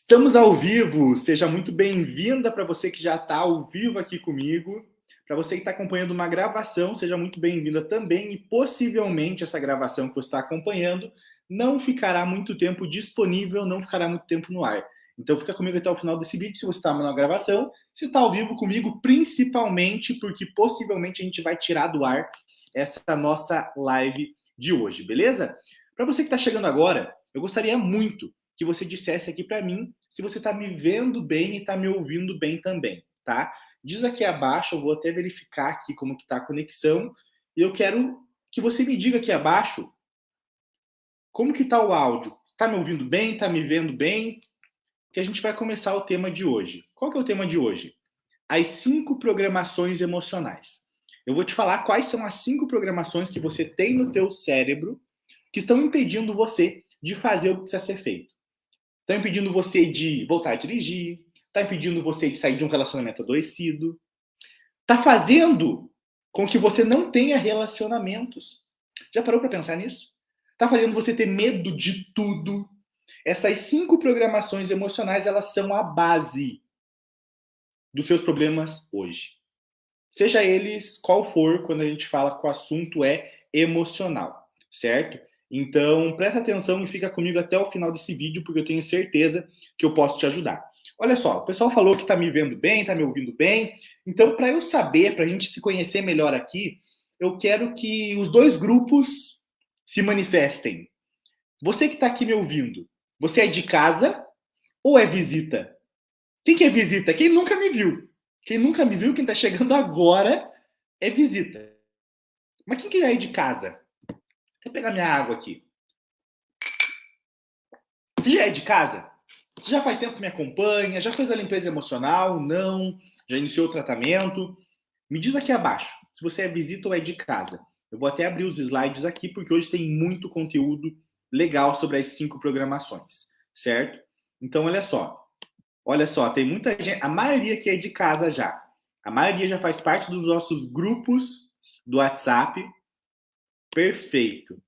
Estamos ao vivo, seja muito bem-vinda para você que já está ao vivo aqui comigo. Para você que está acompanhando uma gravação, seja muito bem-vinda também e possivelmente essa gravação que você está acompanhando não ficará muito tempo disponível, não ficará muito tempo no ar. Então fica comigo até o final desse vídeo se você está na gravação, se está ao vivo comigo, principalmente porque possivelmente a gente vai tirar do ar essa nossa live de hoje, beleza? Para você que está chegando agora, eu gostaria muito que você dissesse aqui para mim se você está me vendo bem e está me ouvindo bem também, tá? Diz aqui abaixo, eu vou até verificar aqui como que está a conexão, e eu quero que você me diga aqui abaixo como que está o áudio. Está me ouvindo bem? Está me vendo bem? Que a gente vai começar o tema de hoje. Qual que é o tema de hoje? As 5 programações emocionais. Eu vou te falar quais são as 5 programações que você tem no teu cérebro que estão impedindo você de fazer o que precisa ser feito. Estão impedindo você de voltar a dirigir, está impedindo você de sair de um relacionamento adoecido, está fazendo com que você não tenha relacionamentos. Já parou para pensar nisso? Está fazendo você ter medo de tudo. Essas 5 programações emocionais, elas são a base dos seus problemas hoje. Seja eles qual for, quando a gente fala que o assunto é emocional, certo? Então, presta atenção e fica comigo até o final desse vídeo, porque eu tenho certeza que eu posso te ajudar. Olha só, o pessoal falou que está me vendo bem, está me ouvindo bem. Então, para eu saber, para a gente se conhecer melhor aqui, eu quero que os dois grupos se manifestem. Você que está aqui me ouvindo, você é de casa ou é visita? Quem que é visita? Quem nunca me viu. Quem nunca me viu, quem está chegando agora, é visita. Mas quem que é de casa? Vou pegar minha água aqui. Você já é de casa? Você já faz tempo que me acompanha? Já fez a limpeza emocional? Não? Já iniciou o tratamento? Me diz aqui abaixo se você é visita ou é de casa. Eu vou até abrir os slides aqui porque hoje tem muito conteúdo legal sobre as 5 programações, certo? Então, olha só. Olha só, tem muita gente, a maioria aqui é de casa já. A maioria já faz parte dos nossos grupos do WhatsApp. Perfeito.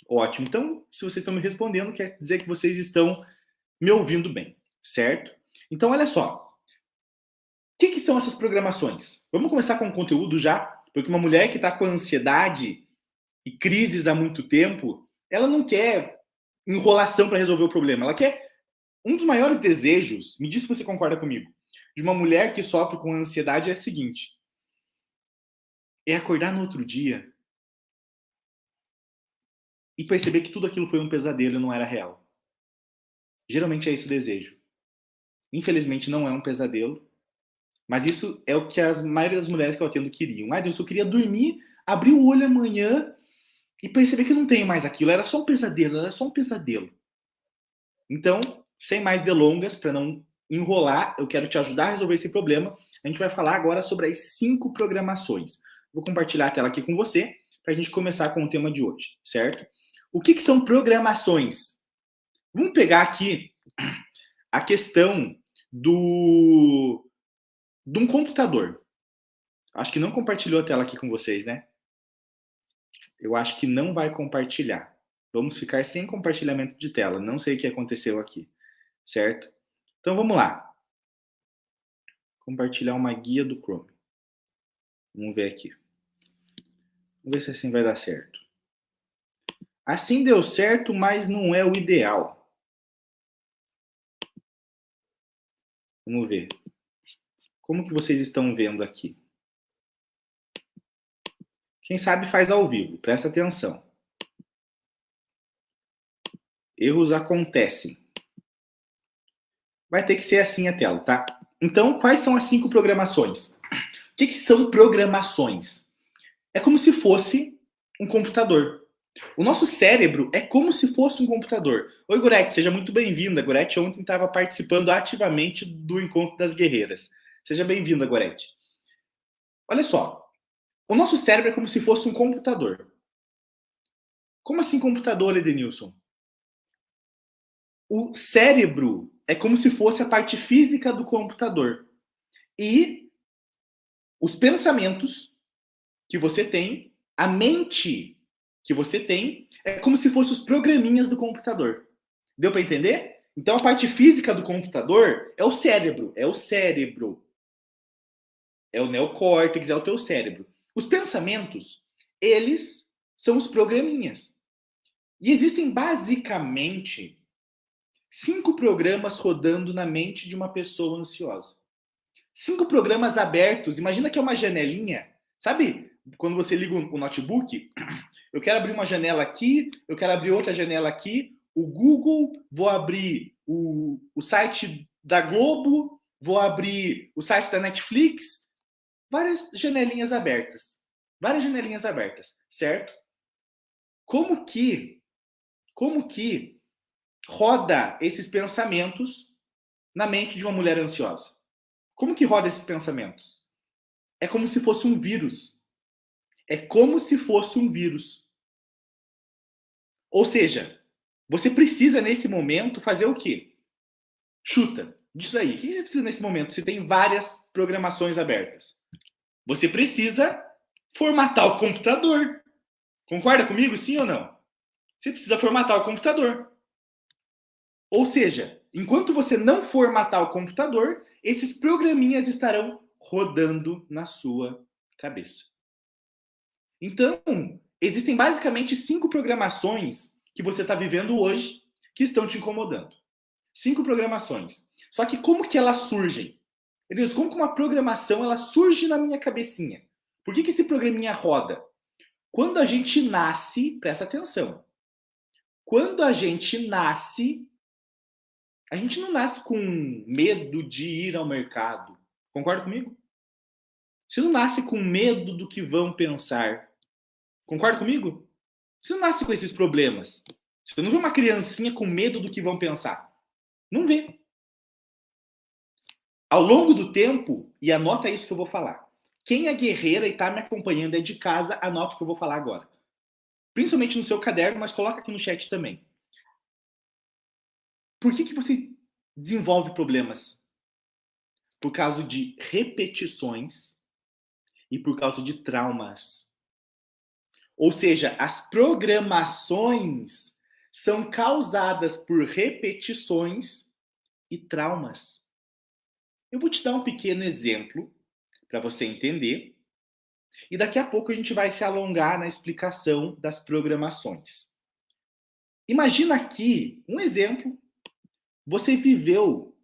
Ótimo. Então, se vocês estão me respondendo, quer dizer que vocês estão me ouvindo bem, certo? Então, olha só. O que são essas programações? Vamos começar com o conteúdo já, porque uma mulher que está com ansiedade e crises há muito tempo, ela não quer enrolação para resolver o problema. Ela quer um dos maiores desejos, me diz se você concorda comigo, de uma mulher que sofre com ansiedade é o seguinte: é acordar no outro dia e perceber que tudo aquilo foi um pesadelo e não era real. Geralmente é esse o desejo. Infelizmente não é um pesadelo, mas isso é o que a maioria das mulheres que eu atendo queriam. Ah, Deus, eu queria dormir, abrir o olho amanhã e perceber que eu não tenho mais aquilo. Era só um pesadelo, era só um pesadelo. Então, sem mais delongas, para não enrolar, eu quero te ajudar a resolver esse problema. A gente vai falar agora sobre as 5 programações. Vou compartilhar a tela aqui com você para a gente começar com o tema de hoje, certo? O que são programações? Vamos pegar aqui a questão de um computador. Acho que não compartilhou a tela aqui com vocês, né? Eu acho que não vai compartilhar. Vamos ficar sem compartilhamento de tela. Não sei o que aconteceu aqui, certo? Então vamos lá. Compartilhar uma guia do Chrome. Vamos ver aqui. Vamos ver se assim vai dar certo. Assim deu certo, mas não é o ideal. Vamos ver. Como que vocês estão vendo aqui? Quem sabe faz ao vivo. Presta atenção. Erros acontecem. Vai ter que ser assim a tela, tá? Então, quais são as 5 programações? O que são programações? É como se fosse um computador. O nosso cérebro é como se fosse um computador. Oi, Gorete, seja muito bem-vinda. Gorete ontem estava participando ativamente do Encontro das Guerreiras. Seja bem-vinda, Gorete. Olha só, o nosso cérebro é como se fosse um computador. Como assim computador, Edenilson? O cérebro é como se fosse a parte física do computador. E os pensamentos que você tem, a mente que você tem, é como se fossem os programinhas do computador. Deu para entender? Então, a parte física do computador é o cérebro. É o cérebro. É o neocórtex, é o teu cérebro. Os pensamentos, eles são os programinhas. E existem basicamente 5 programas rodando na mente de uma pessoa ansiosa. 5 programas abertos. Imagina que é uma janelinha. Sabe quando você liga o notebook? Eu quero abrir uma janela aqui, eu quero abrir outra janela aqui. O Google, vou abrir o site da Globo, vou abrir o site da Netflix. Várias janelinhas abertas. Várias janelinhas abertas, certo? Como que roda esses pensamentos na mente de uma mulher ansiosa? Como que roda esses pensamentos? É como se fosse um vírus. É como se fosse um vírus. Ou seja, você precisa nesse momento fazer o quê? Chuta. Diz aí. O que você precisa nesse momento? Se tem várias programações abertas. Você precisa formatar o computador. Concorda comigo, sim ou não? Você precisa formatar o computador. Ou seja, enquanto você não formatar o computador, esses programinhas estarão rodando na sua cabeça. Então, existem basicamente 5 programações que você está vivendo hoje que estão te incomodando. 5 programações. Só que como que elas surgem? Eles, como que uma programação ela surge na minha cabecinha? Por que esse programinha roda? Quando a gente nasce, presta atenção. Quando a gente não nasce com medo de ir ao mercado. Concorda comigo? Você não nasce com medo do que vão pensar. Concorda comigo? Você não nasce com esses problemas. Você não vê uma criancinha com medo do que vão pensar. Não vê. Ao longo do tempo, e anota isso que eu vou falar. Quem é guerreira e está me acompanhando é de casa, anota o que eu vou falar agora. Principalmente no seu caderno, mas coloca aqui no chat também. Por que você desenvolve problemas? Por causa de repetições e por causa de traumas. Ou seja, as programações são causadas por repetições e traumas. Eu vou te dar um pequeno exemplo para você entender. E daqui a pouco a gente vai se alongar na explicação das programações. Imagina aqui um exemplo. Você viveu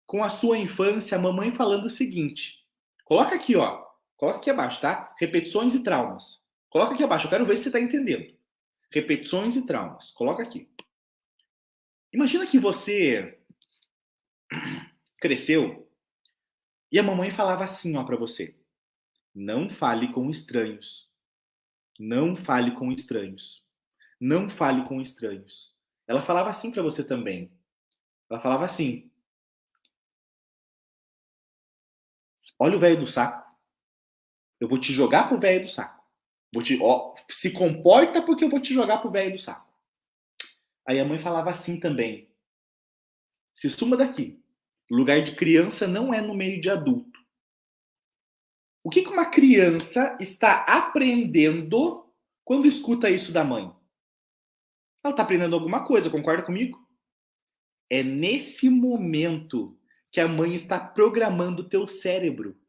com a sua infância a mamãe falando o seguinte. Coloca aqui, ó. Coloca aqui abaixo, tá? Repetições e traumas. Coloca aqui abaixo. Eu quero ver se você está entendendo. Repetições e traumas. Coloca aqui. Imagina que você cresceu e a mamãe falava assim, ó, para você. Não fale com estranhos. Não fale com estranhos. Não fale com estranhos. Ela falava assim para você também. Ela falava assim: olha o velho do saco. Eu vou te jogar pro velho do saco. Se comporta porque eu vou te jogar pro velho do saco. Aí a mãe falava assim também: se suma daqui. Lugar de criança não é no meio de adulto. O que uma criança está aprendendo quando escuta isso da mãe? Ela está aprendendo alguma coisa, concorda comigo? É nesse momento que a mãe está programando o teu cérebro.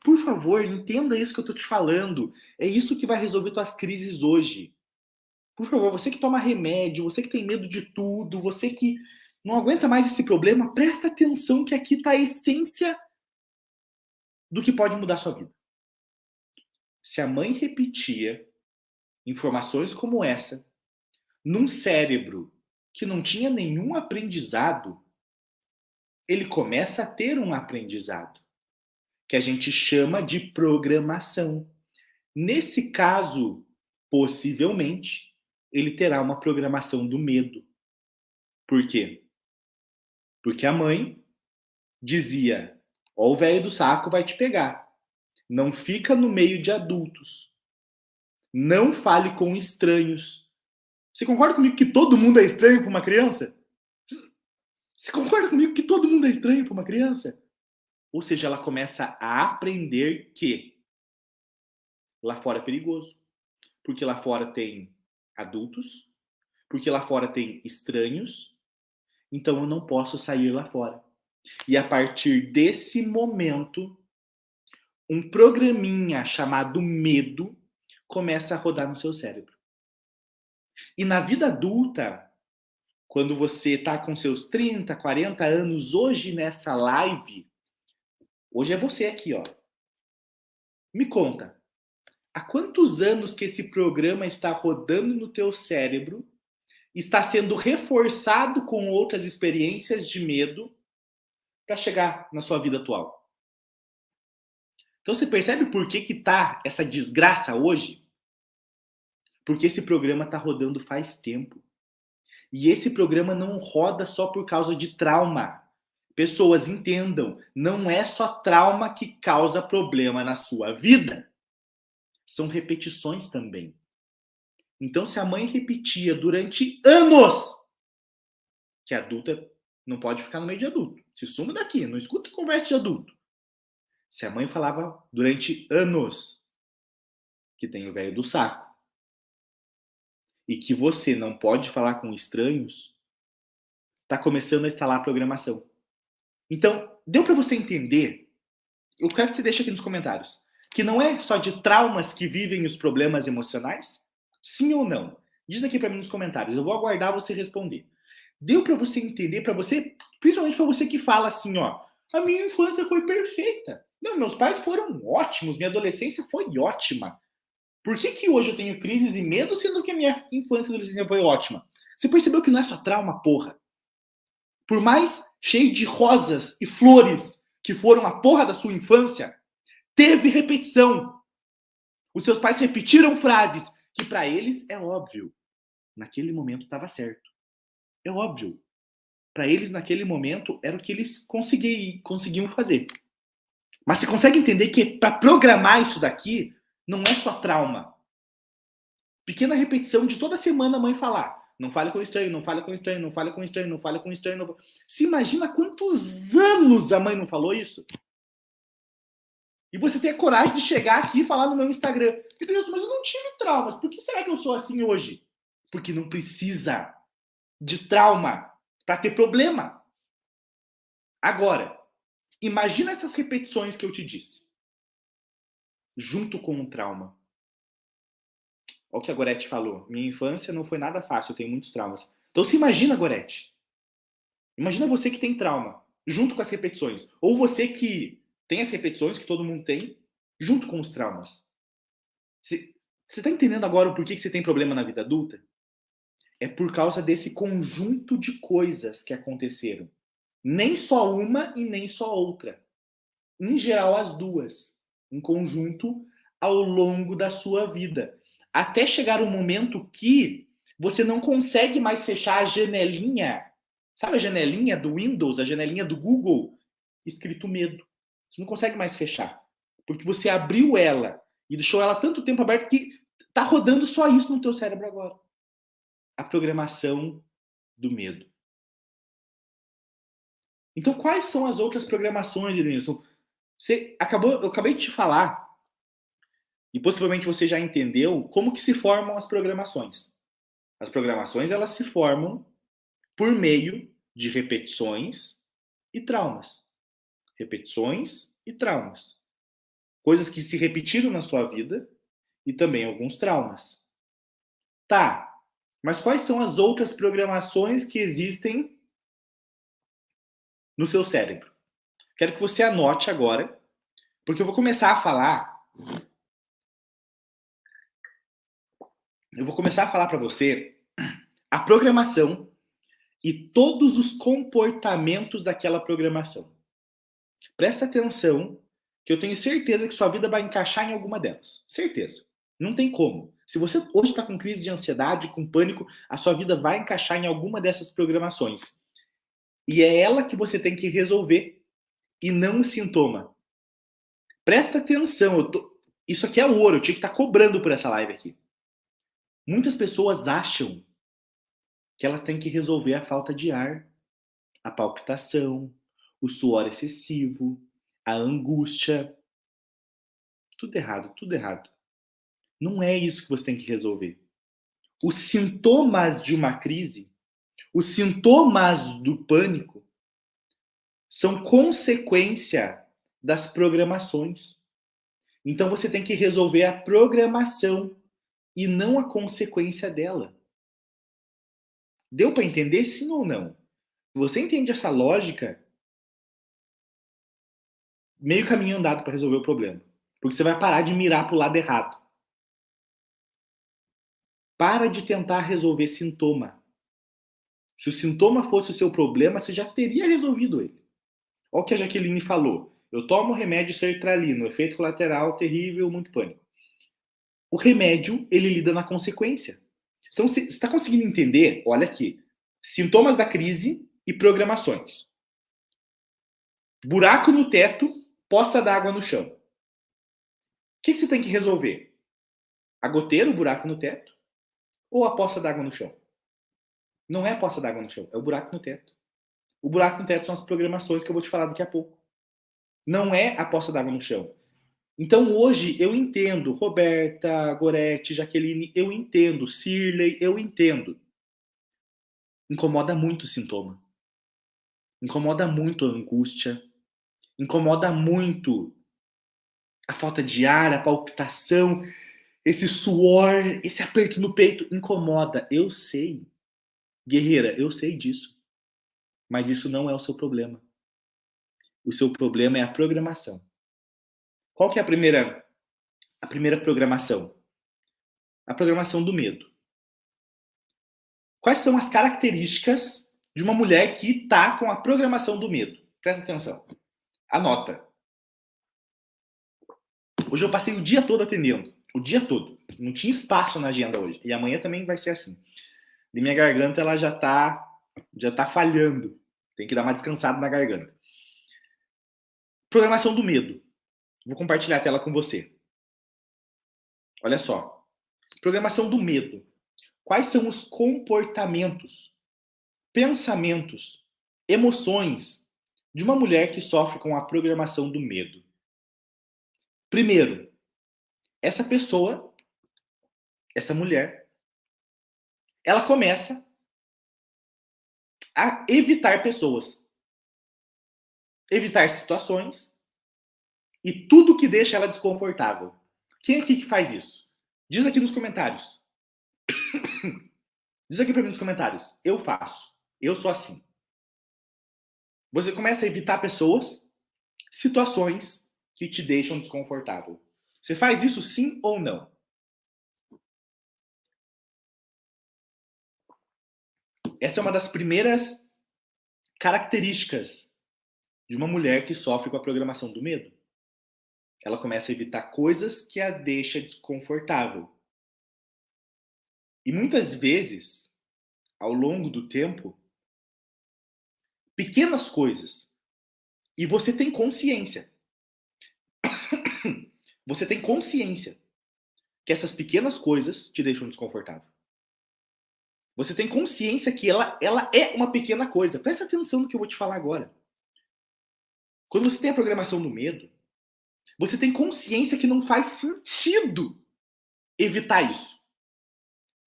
Por favor, entenda isso que eu estou te falando. É isso que vai resolver tuas crises hoje. Por favor, você que toma remédio, você que tem medo de tudo, você que não aguenta mais esse problema, presta atenção que aqui está a essência do que pode mudar a sua vida. Se a mãe repetia informações como essa num cérebro que não tinha nenhum aprendizado, ele começa a ter um aprendizado, que a gente chama de programação. Nesse caso, possivelmente, ele terá uma programação do medo. Por quê? Porque a mãe dizia: ó, o velho do saco vai te pegar. Não fica no meio de adultos. Não fale com estranhos. Você concorda comigo que todo mundo é estranho para uma criança? Você concorda comigo que todo mundo é estranho para uma criança? Ou seja, ela começa a aprender que lá fora é perigoso. Porque lá fora tem adultos, porque lá fora tem estranhos, então eu não posso sair lá fora. E a partir desse momento, um programinha chamado medo começa a rodar no seu cérebro. E na vida adulta, quando você está com seus 30, 40 anos, hoje nessa live, hoje é você aqui, ó. Me conta, há quantos anos que esse programa está rodando no teu cérebro, está sendo reforçado com outras experiências de medo para chegar na sua vida atual? Então você percebe por que tá essa desgraça hoje? Porque esse programa tá rodando faz tempo. E esse programa não roda só por causa de trauma. Pessoas, entendam, não é só trauma que causa problema na sua vida. São repetições também. Então, se a mãe repetia durante anos que adulta não pode ficar no meio de adulto. Se suma daqui, não escuta conversa de adulto. Se a mãe falava durante anos que tem o velho do saco e que você não pode falar com estranhos, tá começando a instalar a programação. Então, deu para você entender? Eu quero que você deixe aqui nos comentários que não é só de traumas que vivem os problemas emocionais? Sim ou não? Diz aqui para mim nos comentários. Eu vou aguardar você responder. Deu para você entender, para você, principalmente para você que fala assim, ó, a minha infância foi perfeita. Não, meus pais foram ótimos, minha adolescência foi ótima. Por que hoje eu tenho crises e medo, sendo que a minha infância e adolescência foi ótima? Você percebeu que não é só trauma, porra? Por mais cheio de rosas e flores que foram a porra da sua infância, teve repetição. Os seus pais repetiram frases que para eles é óbvio. Naquele momento estava certo. É óbvio. Para eles, naquele momento, era o que eles conseguiam fazer. Mas você consegue entender que para programar isso daqui, não é só trauma. Pequena repetição de toda semana a mãe falar. Não fale com estranho, não fale com estranho, não fale com estranho, não fale com estranho. Não... Se imagina quantos anos a mãe não falou isso? E você ter a coragem de chegar aqui e falar no meu Instagram. Deus, mas eu não tive traumas. Por que será que eu sou assim hoje? Porque não precisa de trauma para ter problema. Agora, imagina essas repetições que eu te disse. Junto com o trauma. Olha o que a Gorete falou. Minha infância não foi nada fácil, eu tenho muitos traumas. Então se imagina, Gorete. Imagina você que tem trauma, junto com as repetições. Ou você que tem as repetições, que todo mundo tem, junto com os traumas. Você está entendendo agora o porquê que você tem problema na vida adulta? É por causa desse conjunto de coisas que aconteceram. Nem só uma e nem só outra. Em geral, as duas. Em conjunto, ao longo da sua vida. Até chegar um momento que você não consegue mais fechar a janelinha. Sabe a janelinha do Windows, a janelinha do Google? Escrito medo. Você não consegue mais fechar. Porque você abriu ela e deixou ela tanto tempo aberta que tá rodando só isso no teu cérebro agora. A programação do medo. Então, quais são as outras programações, Edenilson? Eu acabei de te falar, e possivelmente você já entendeu, como que se formam as programações. As programações, elas se formam por meio de repetições e traumas. Repetições e traumas. Coisas que se repetiram na sua vida e também alguns traumas. Tá, mas quais são as outras programações que existem no seu cérebro? Quero que você anote agora, porque eu vou começar a falar. Eu vou começar a falar para você a programação e todos os comportamentos daquela programação. Presta atenção, que eu tenho certeza que sua vida vai encaixar em alguma delas. Certeza. Não tem como. Se você hoje está com crise de ansiedade, com pânico, a sua vida vai encaixar em alguma dessas programações. E é ela que você tem que resolver e não o sintoma. Presta atenção. Isso aqui é ouro. Eu tinha que estar cobrando por essa live aqui. Muitas pessoas acham que elas têm que resolver a falta de ar, a palpitação, o suor excessivo, a angústia. Tudo errado, tudo errado. Não é isso que você tem que resolver. Os sintomas de uma crise, Os sintomas do pânico são consequência das programações. Então você tem que resolver a programação e não a consequência dela. Deu para entender sim ou não? Se você entende essa lógica, meio caminho andado para resolver o problema. Porque você vai parar de mirar para o lado errado. Para de tentar resolver sintoma. Se o sintoma fosse o seu problema, você já teria resolvido ele. Olha o que a Jaqueline falou. Eu tomo remédio sertralino, efeito colateral terrível, muito pânico. O remédio, ele lida na consequência. Então, você está conseguindo entender? Olha aqui. Sintomas da crise e programações. Buraco no teto, poça d'água no chão. O que você tem que resolver? A goteira, o buraco no teto? Ou a poça d'água no chão? Não é a poça d'água no chão, é o buraco no teto. O buraco no teto são as programações que eu vou te falar daqui a pouco. Não é a poça d'água no chão. Então hoje eu entendo, Roberta, Gorete, Jaqueline, eu entendo, Cirlei, eu entendo. Incomoda muito o sintoma. Incomoda muito a angústia. Incomoda muito a falta de ar, a palpitação, esse suor, esse aperto no peito. Incomoda, eu sei. Guerreira, eu sei disso. Mas isso não é o seu problema. O seu problema é a programação. Qual que é a primeira programação? A programação do medo. Quais são as características de uma mulher que está com a programação do medo? Presta atenção. Anota. Hoje eu passei o dia todo atendendo. O dia todo. Não tinha espaço na agenda hoje. E amanhã também vai ser assim. E minha garganta ela já tá falhando. Tem que dar uma descansada na garganta. Programação do medo. Vou compartilhar a tela com você. Olha só. Programação do medo. Quais são os comportamentos, pensamentos, emoções de uma mulher que sofre com a programação do medo? Primeiro, essa pessoa, essa mulher, ela começa a evitar pessoas, evitar situações e tudo que deixa ela desconfortável. Quem aqui que faz isso? Diz aqui nos comentários. Diz aqui pra mim nos comentários. Eu faço. Eu sou assim. Você começa a evitar pessoas, situações que te deixam desconfortável. Você faz isso sim ou não? Essa é uma das primeiras características de uma mulher que sofre com a programação do medo. Ela começa a evitar coisas que a deixam desconfortável. E muitas vezes, ao longo do tempo, pequenas coisas. E você tem consciência. Você tem consciência que essas pequenas coisas te deixam desconfortável. Você tem consciência que ela é uma pequena coisa. Presta atenção no que eu vou te falar agora. Quando você tem a programação do medo, você tem consciência que não faz sentido evitar isso.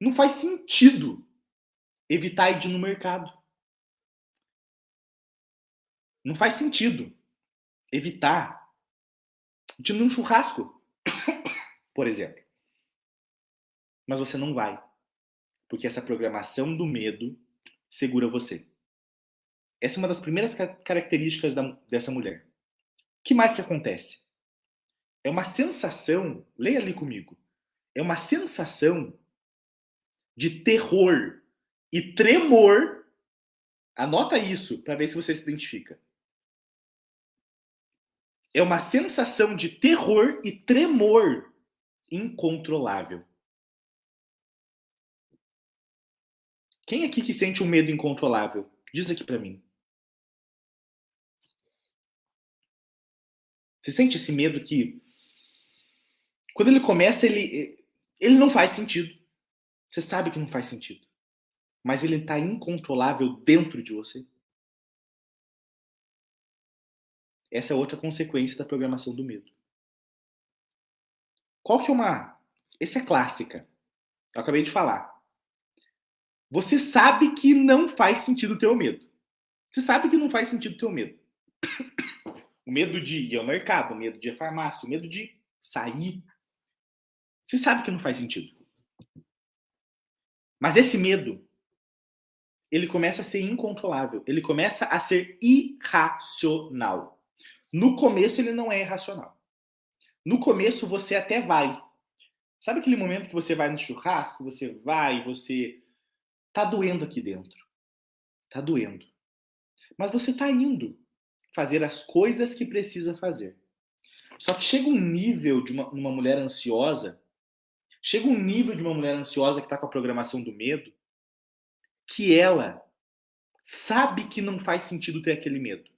Não faz sentido evitar ir no mercado. Não faz sentido evitar de ir num churrasco, por exemplo. Mas você não vai. Porque essa programação do medo segura você. Essa é uma das primeiras características dessa mulher. O que mais que acontece? É uma sensação, leia ali comigo, é uma sensação de terror e tremor. Anota isso para ver se você se identifica. É uma sensação de terror e tremor incontrolável. Quem aqui que sente um medo incontrolável? Diz aqui para mim. Você sente esse medo que, quando ele começa, ele não faz sentido. Você sabe que não faz sentido. Mas ele está incontrolável dentro de você. Essa é outra consequência da programação do medo. Qual que é uma... Essa é clássica. Eu acabei de falar. Você sabe que não faz sentido ter o medo. Você sabe que não faz sentido ter o medo. O medo de ir ao mercado, o medo de ir à farmácia, o medo de sair. Você sabe que não faz sentido. Mas esse medo, ele começa a ser incontrolável. Ele começa a ser irracional. No começo, ele não é irracional. No começo, você até vai. Sabe aquele momento que você vai no churrasco, você vai, você tá doendo aqui dentro. Tá doendo. Mas você tá indo fazer as coisas que precisa fazer. Só que chega um nível de uma mulher ansiosa, chega um nível de uma mulher ansiosa que tá com a programação do medo, que ela sabe que não faz sentido ter aquele medo.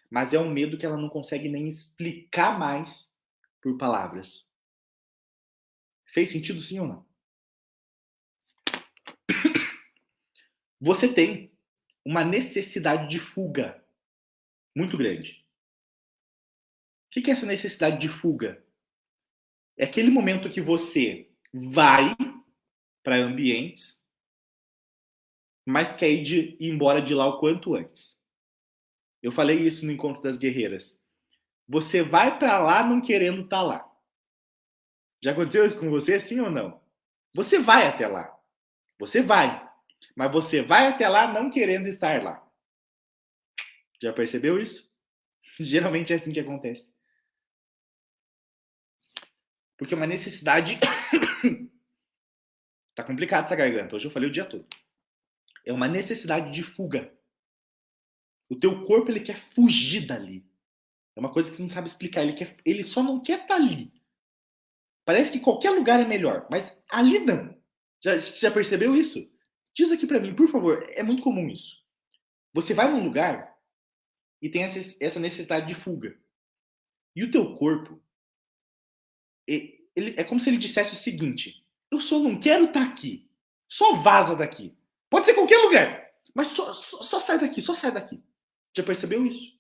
Mas é um medo que ela não consegue nem explicar mais por palavras. Fez sentido sim ou não? Você tem uma necessidade de fuga muito grande. O que é essa necessidade de fuga? É aquele momento que você vai para ambientes, mas quer ir embora de lá o quanto antes. Eu falei isso no Encontro das Guerreiras. Você vai para lá não querendo estar lá. Já aconteceu isso com você, sim ou não? Você vai até lá. Você vai. Mas você vai até lá não querendo estar lá. Já percebeu isso? Geralmente é assim que acontece. Porque é uma necessidade. Tá complicado essa garganta. Hoje eu falei o dia todo. É uma necessidade de fuga. O teu corpo ele quer fugir dali. É uma coisa que você não sabe explicar. Ele só não quer estar ali. Parece que qualquer lugar é melhor, mas ali não. Já percebeu isso? Diz aqui pra mim, por favor. É muito comum isso. Você vai num lugar e tem essa necessidade de fuga. E o teu corpo, é como se ele dissesse o seguinte: eu só não quero estar aqui. Só vaza daqui. Pode ser qualquer lugar, mas só sai daqui, só sai daqui. Já percebeu isso?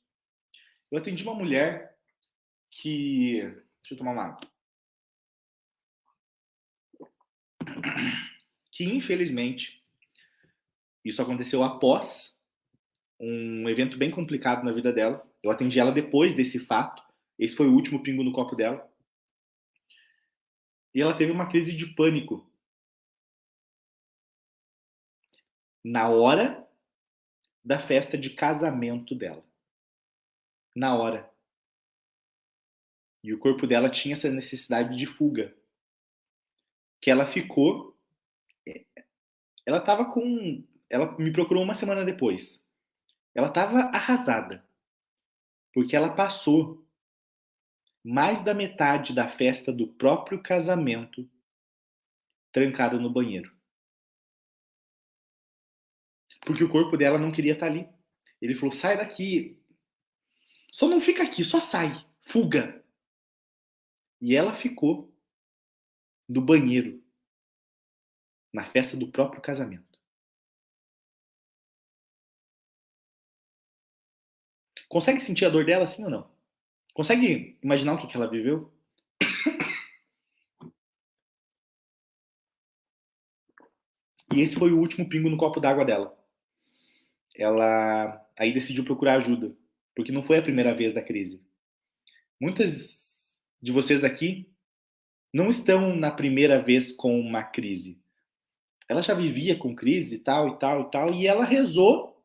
Eu atendi uma mulher que. Deixa eu tomar uma água. Que infelizmente isso aconteceu após um evento bem complicado na vida dela. Eu atendi ela depois desse fato. Esse foi o último pingo no copo dela. E ela teve uma crise de pânico na hora da festa de casamento dela. Na hora. E o corpo dela tinha essa necessidade de fuga. Que ela ficou. Ela tava com. Ela me procurou uma semana depois. Ela tava arrasada. Porque ela passou mais da metade da festa do próprio casamento trancada no banheiro. Porque o corpo dela não queria estar ali. Ele falou: sai daqui. Só não fica aqui, só sai. Fuga. E ela ficou no banheiro, na festa do próprio casamento. Consegue sentir a dor dela assim ou não? Consegue imaginar o que ela viveu? E esse foi o último pingo no copo d'água dela. Ela aí decidiu procurar ajuda, porque não foi a primeira vez da crise. Muitas de vocês aqui não estão na primeira vez com uma crise. Ela já vivia com crise e tal, e tal, e tal, e ela rezou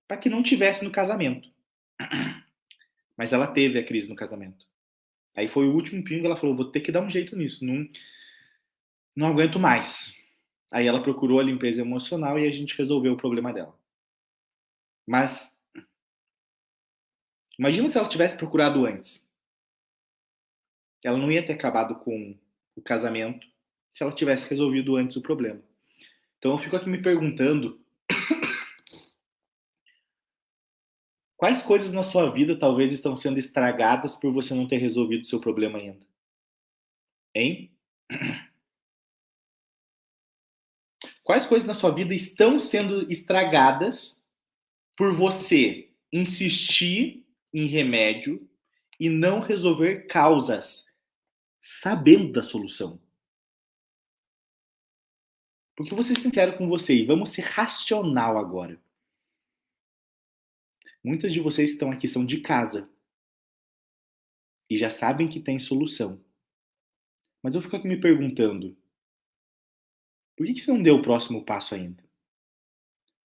para que não tivesse no casamento. Mas ela teve a crise no casamento. Aí foi o último pingo, ela falou: vou ter que dar um jeito nisso, não aguento mais. Aí ela procurou a limpeza emocional e a gente resolveu o problema dela. Mas imagina se ela tivesse procurado antes. Ela não ia ter acabado com o casamento se ela tivesse resolvido antes o problema. Então eu fico aqui me perguntando quais coisas na sua vida talvez estão sendo estragadas por você não ter resolvido o seu problema ainda. Hein? Quais coisas na sua vida estão sendo estragadas por você insistir em remédio e não resolver causas, sabendo da solução? Porque eu vou ser sincero com você e vamos ser racional agora. Muitas de vocês que estão aqui são de casa e já sabem que tem solução. Mas eu fico aqui me perguntando, por que você não deu o próximo passo ainda? O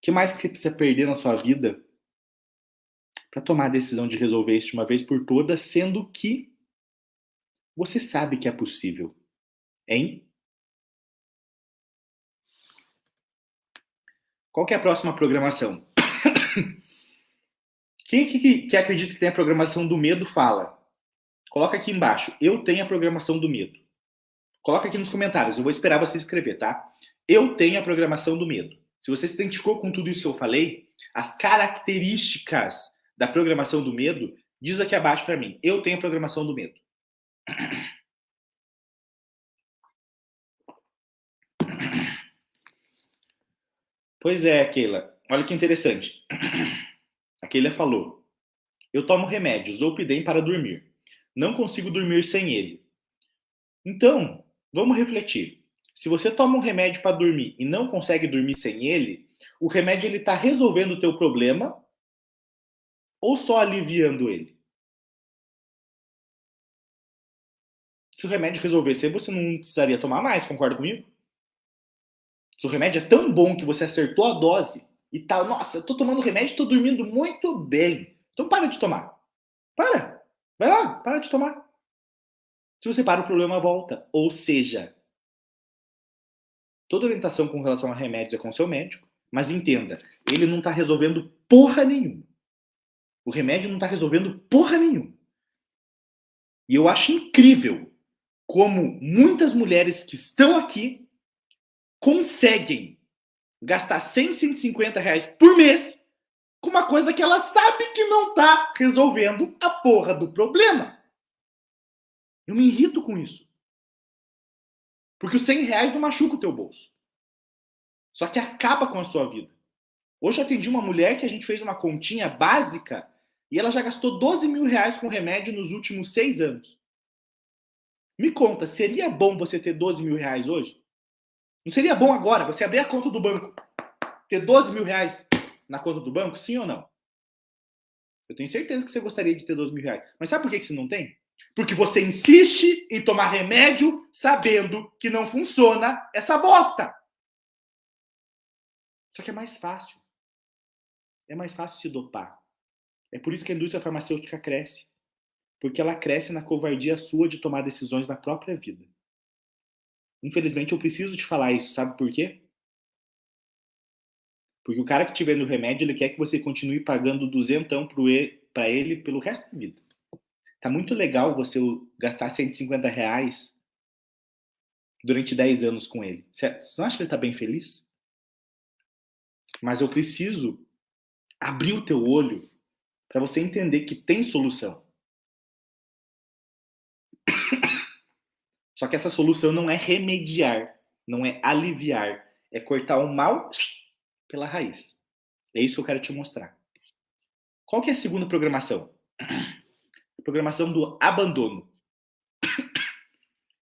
que mais que você precisa perder na sua vida para tomar a decisão de resolver isso de uma vez por todas, sendo que você sabe que é possível, hein? Qual que é a próxima programação? Quem que acredita que tem a programação do medo, fala. Coloca aqui embaixo, eu tenho a programação do medo. Coloca aqui nos comentários, eu vou esperar você escrever, tá? Eu tenho a programação do medo. Se você se identificou com tudo isso que eu falei, as características da programação do medo, diz aqui abaixo para mim. Eu tenho a programação do medo. Pois é, Keila. Olha que interessante. A Keila falou: eu tomo remédios Zolpidem para dormir. Não consigo dormir sem ele. Então, vamos refletir. Se você toma um remédio para dormir e não consegue dormir sem ele, o remédio ele está resolvendo o teu problema ou só aliviando ele? Se o remédio resolvesse, você não precisaria tomar mais, concorda comigo? Se o remédio é tão bom que você acertou a dose e tal, nossa, eu tô tomando remédio e tô dormindo muito bem. Então para de tomar. Para. Vai lá, para de tomar. Se você para, o problema volta. Ou seja, toda orientação com relação a remédios é com seu médico, mas entenda, ele não tá resolvendo porra nenhuma. O remédio não tá resolvendo porra nenhuma. E eu acho incrível como muitas mulheres que estão aqui conseguem gastar 100, 150 reais por mês com uma coisa que ela sabe que não tá resolvendo a porra do problema. Eu me irrito com isso. Porque os 100 reais não machuca o teu bolso. Só que acaba com a sua vida. Hoje eu atendi uma mulher que a gente fez uma continha básica e ela já gastou 12 mil reais com remédio nos últimos 6 anos. Me conta, seria bom você ter 12 mil reais hoje? Não seria bom agora você abrir a conta do banco, ter 12 mil reais na conta do banco? Sim ou não? Eu tenho certeza que você gostaria de ter 12 mil reais. Mas sabe por que você não tem? Porque você insiste em tomar remédio sabendo que não funciona essa bosta. Só que é mais fácil. É mais fácil se dopar. É por isso que a indústria farmacêutica cresce. Porque ela cresce na covardia sua de tomar decisões na própria vida. Infelizmente, eu preciso te falar isso. Sabe por quê? Porque o cara que te vende o remédio, ele quer que você continue pagando duzentão para ele pelo resto da vida. Tá muito legal você gastar 150 reais durante 10 anos com ele. Você não acha que ele tá bem feliz? Mas eu preciso abrir o teu olho para você entender que tem solução. Só que essa solução não é remediar, não é aliviar, é cortar o mal pela raiz. É isso que eu quero te mostrar. Qual que é a segunda programação? A programação do abandono.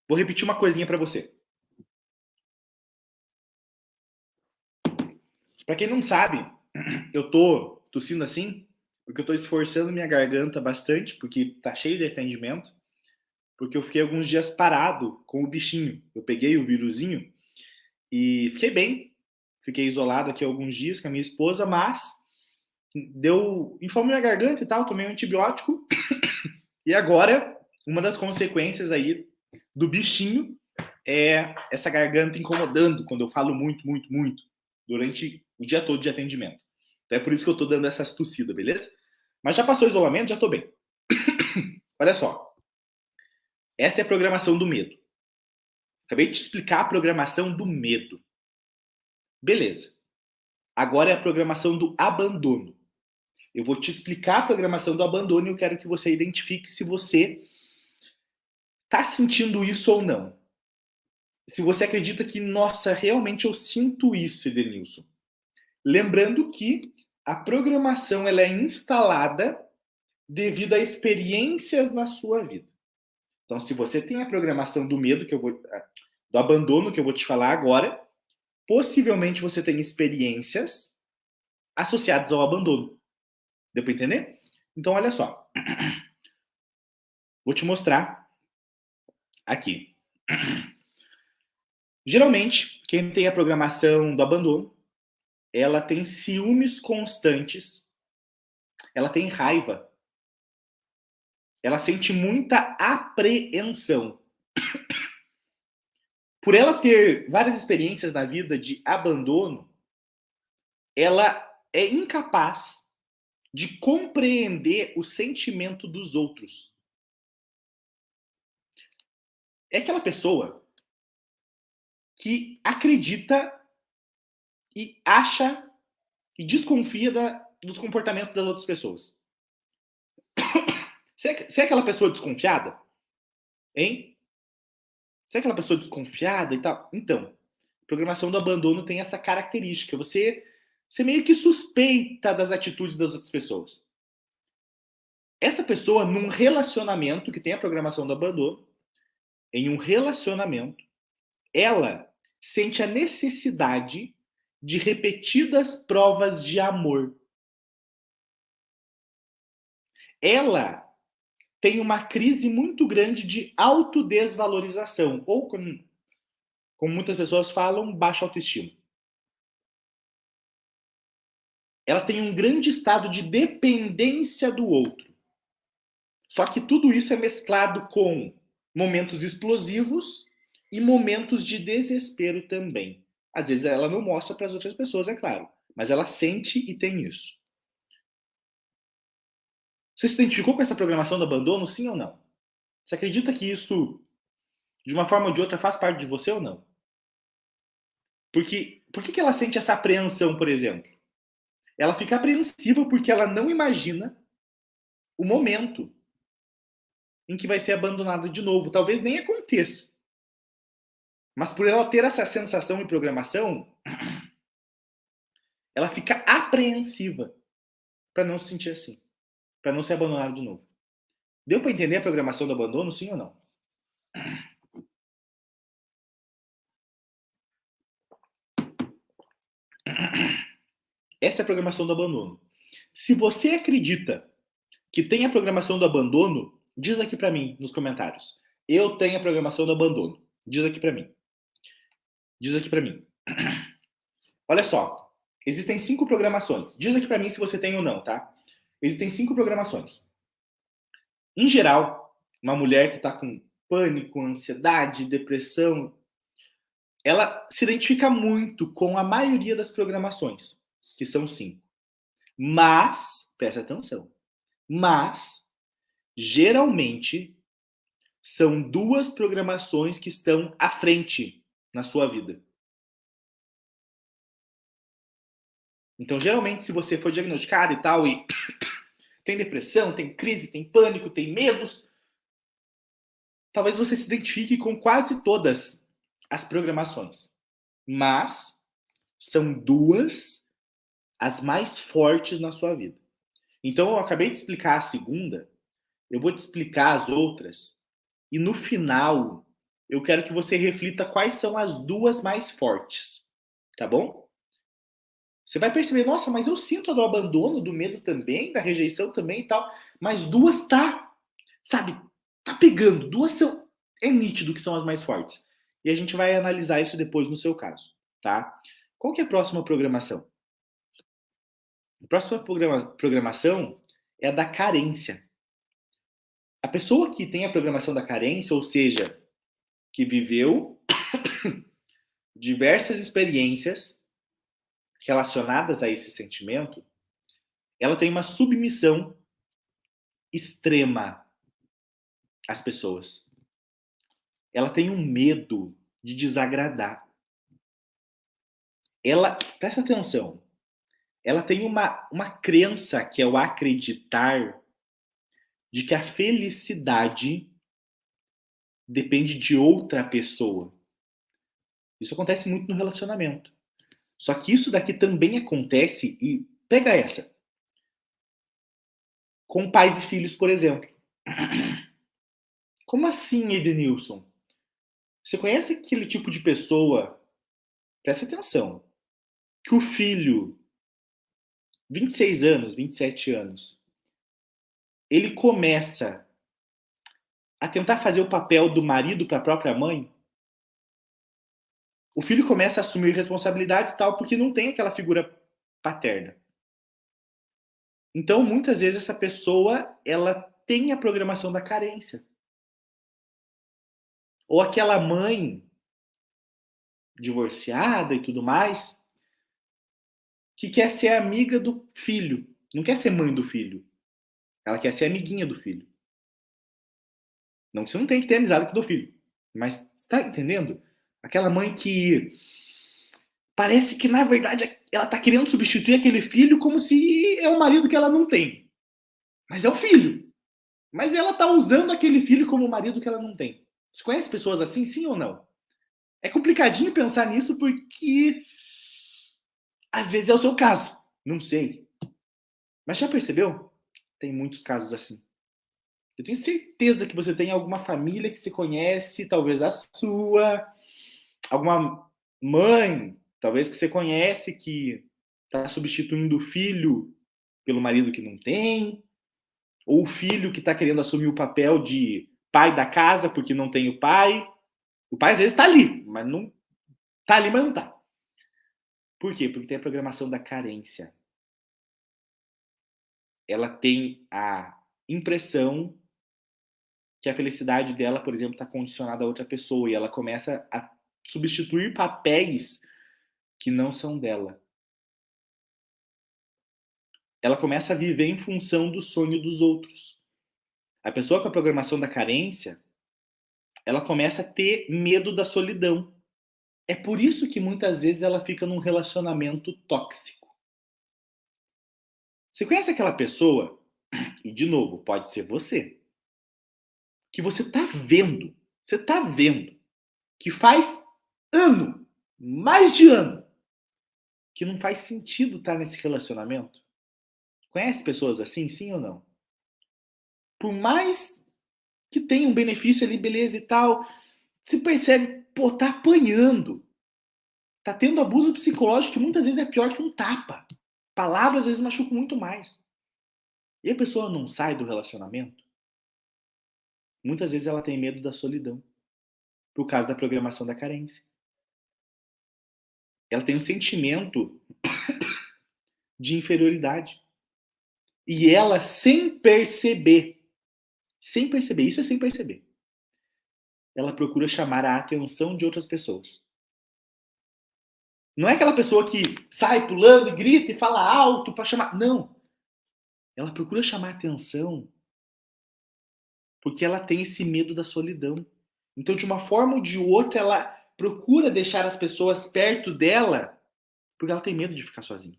Vou repetir uma coisinha para você. Para quem não sabe, eu tô tossindo assim porque eu tô esforçando minha garganta bastante, porque tá cheio de atendimento, porque eu fiquei alguns dias parado com o bichinho. Eu peguei o vírusinho e fiquei bem. Fiquei isolado aqui alguns dias com a minha esposa, mas inflamou minha garganta e tal, tomei um antibiótico. E agora, uma das consequências aí do bichinho é essa garganta incomodando quando eu falo muito, muito, muito durante o dia todo de atendimento. Então é por isso que eu tô dando essas tossidas, beleza? Mas já passou o isolamento, já tô bem. Olha só. Essa é a programação do medo. Acabei de te explicar a programação do medo. Beleza. Agora é a programação do abandono. Eu vou te explicar a programação do abandono e eu quero que você identifique se você está sentindo isso ou não. Se você acredita que, nossa, realmente eu sinto isso, Edenilson. Lembrando que a programação ela é instalada devido a experiências na sua vida. Então, se você tem a programação do medo, do abandono, que eu vou te falar agora, possivelmente você tem experiências associadas ao abandono. Deu para entender? Então, olha só. Vou te mostrar aqui. Geralmente, quem tem a programação do abandono, ela tem ciúmes constantes, ela tem raiva, ela sente muita apreensão. Por ela ter várias experiências na vida de abandono, ela é incapaz de compreender o sentimento dos outros. É aquela pessoa que acredita e acha e desconfia dos comportamentos das outras pessoas. Você é aquela pessoa desconfiada? Hein? Você é aquela pessoa desconfiada e tal? Então, programação do abandono tem essa característica. Você meio que suspeita das atitudes das outras pessoas. Essa pessoa, num relacionamento que tem a programação do abandono, em um relacionamento, ela sente a necessidade de repetidas provas de amor. Ela tem uma crise muito grande de autodesvalorização, ou como muitas pessoas falam, baixa autoestima. Ela tem um grande estado de dependência do outro. Só que tudo isso é mesclado com momentos explosivos e momentos de desespero também. Às vezes ela não mostra para as outras pessoas, é claro, mas ela sente e tem isso. Você se identificou com essa programação do abandono, sim ou não? Você acredita que isso, de uma forma ou de outra, faz parte de você ou não? Porque por que ela sente essa apreensão, por exemplo? Ela fica apreensiva porque ela não imagina o momento em que vai ser abandonada de novo. Talvez nem aconteça. Mas por ela ter essa sensação e programação, ela fica apreensiva para não se sentir assim, para não ser abandonada de novo. Deu para entender a programação do abandono, sim ou não? Essa é a programação do abandono. Se você acredita que tem a programação do abandono, diz aqui para mim nos comentários. Eu tenho a programação do abandono. Diz aqui para mim. Diz aqui para mim. Olha só. Existem 5 programações. Diz aqui para mim se você tem ou não, tá? Existem 5 programações. Em geral, uma mulher que está com pânico, ansiedade, depressão, ela se identifica muito com a maioria das programações, que são 5. Mas, presta atenção, mas, geralmente, são 2 programações que estão à frente na sua vida. Então, geralmente, se você for diagnosticado e tal, e tem depressão, tem crise, tem pânico, tem medos, talvez você se identifique com quase todas as programações. Mas são 2 as mais fortes na sua vida. Então, eu acabei de explicar a segunda, eu vou te explicar as outras, e no final, eu quero que você reflita quais são as 2 mais fortes, tá bom? Você vai perceber, nossa, mas eu sinto a do abandono, do medo também, da rejeição também e tal, mas 2 sabe, tá pegando, 2 são, é nítido que são as mais fortes. E a gente vai analisar isso depois no seu caso, tá? Qual que é a próxima programação? A próxima programação é a da carência. A pessoa que tem a programação da carência, ou seja, que viveu diversas experiências relacionadas a esse sentimento, ela tem uma submissão extrema às pessoas. Ela tem um medo de desagradar. Ela, presta atenção, ela tem uma crença que é o acreditar de que a felicidade depende de outra pessoa. Isso acontece muito no relacionamento. Só que isso daqui também acontece, e pega essa, com pais e filhos, por exemplo. Como assim, Edenilson? Você conhece aquele tipo de pessoa Presta atenção, que o filho, 26 anos, 27 anos, ele começa a tentar fazer o papel do marido para a própria mãe, o filho começa a assumir responsabilidades e tal, porque não tem aquela figura paterna. Então, muitas vezes, essa pessoa, ela tem a programação da carência. Ou aquela mãe divorciada e tudo mais, que quer ser amiga do filho. Não quer ser mãe do filho. Ela quer ser amiguinha do filho. Não que você não tem que ter amizade com o filho. Mas, você tá entendendo? Aquela mãe que parece que, na verdade, ela tá querendo substituir aquele filho como se é o marido que ela não tem. Mas é o filho. Mas ela tá usando aquele filho como o marido que ela não tem. Você conhece pessoas assim, sim ou não? É complicadinho pensar nisso porque às vezes é o seu caso. Não sei. Mas já percebeu? Tem muitos casos assim. Eu tenho certeza que você tem alguma família que se conhece, talvez a sua, alguma mãe, talvez que você conhece, que está substituindo o filho pelo marido que não tem, ou o filho que está querendo assumir o papel de pai da casa porque não tem o pai. O pai às vezes está ali, mas não está ali, mas não está. Por quê? Porque tem a programação da carência. Ela tem a impressão que a felicidade dela, por exemplo, está condicionada a outra pessoa e ela começa a substituir papéis que não são dela. Ela começa a viver em função do sonho dos outros. A pessoa com a programação da carência, ela começa a ter medo da solidão. É por isso que muitas vezes ela fica num relacionamento tóxico. Você conhece aquela pessoa, e de novo, pode ser você, que você tá vendo, que faz ano, mais de ano, que não faz sentido estar nesse relacionamento? Conhece pessoas assim, sim ou não? Por mais que tenha um benefício ali, beleza e tal, se percebe, pô, tá apanhando. Tá tendo abuso psicológico que muitas vezes é pior que um tapa. Palavras às vezes machucam muito mais. E a pessoa não sai do relacionamento, muitas vezes ela tem medo da solidão, por causa da programação da carência. Ela tem um sentimento de inferioridade. E ela, sem perceber, isso é sem perceber, ela procura chamar a atenção de outras pessoas. Não é aquela pessoa que sai pulando e grita e fala alto para chamar. Não. Ela procura chamar a atenção porque ela tem esse medo da solidão. Então, de uma forma ou de outra, ela procura deixar as pessoas perto dela porque ela tem medo de ficar sozinha.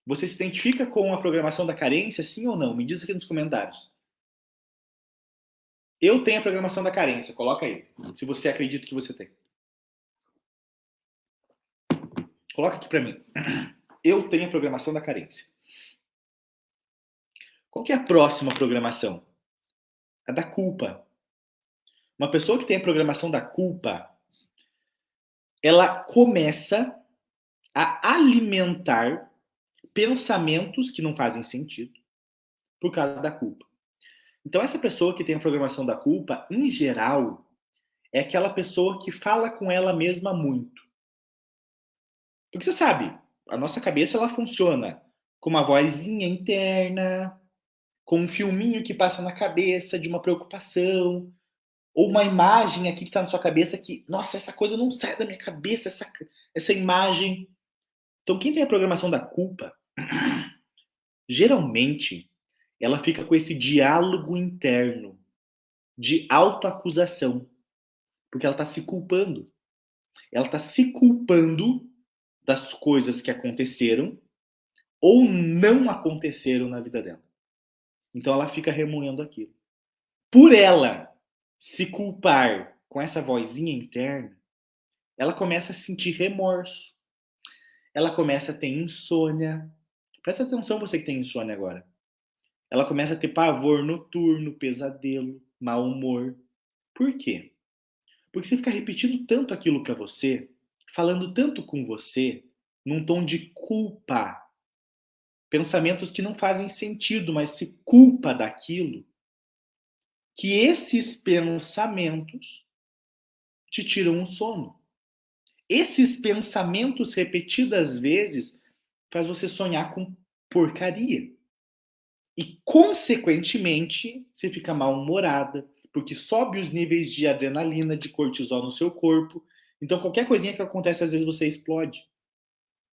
Você se identifica com a programação da carência, sim ou não? Me diz aqui nos comentários. Eu tenho a programação da carência, coloca aí. Se você acredita que você tem. Coloca aqui pra mim. Eu tenho a programação da carência. Qual que é a próxima programação? A da culpa. Uma pessoa que tem a programação da culpa, ela começa a alimentar pensamentos que não fazem sentido por causa da culpa. Então, essa pessoa que tem a programação da culpa, em geral, é aquela pessoa que fala com ela mesma muito. Porque você sabe, a nossa cabeça ela funciona com uma vozinha interna, com um filminho que passa na cabeça de uma preocupação, ou uma imagem aqui que está na sua cabeça que, nossa, essa coisa não sai da minha cabeça, essa imagem. Então, quem tem a programação da culpa, geralmente, ela fica com esse diálogo interno de autoacusação, porque ela está se culpando. Ela está se culpando das coisas que aconteceram ou não aconteceram na vida dela. Então ela fica remoendo aquilo. Por ela se culpar com essa vozinha interna, ela começa a sentir remorso. Ela começa a ter insônia. Presta atenção você que tem insônia agora. Ela começa a ter pavor noturno, pesadelo, mau humor. Por quê? Porque você fica repetindo tanto aquilo para você, falando tanto com você, num tom de culpa, pensamentos que não fazem sentido, mas se culpa daquilo, que esses pensamentos te tiram o sono. Esses pensamentos repetidas vezes faz você sonhar com porcaria. E, consequentemente, você fica mal-humorada, porque sobe os níveis de adrenalina, de cortisol no seu corpo. Então, qualquer coisinha que acontece, às vezes você explode.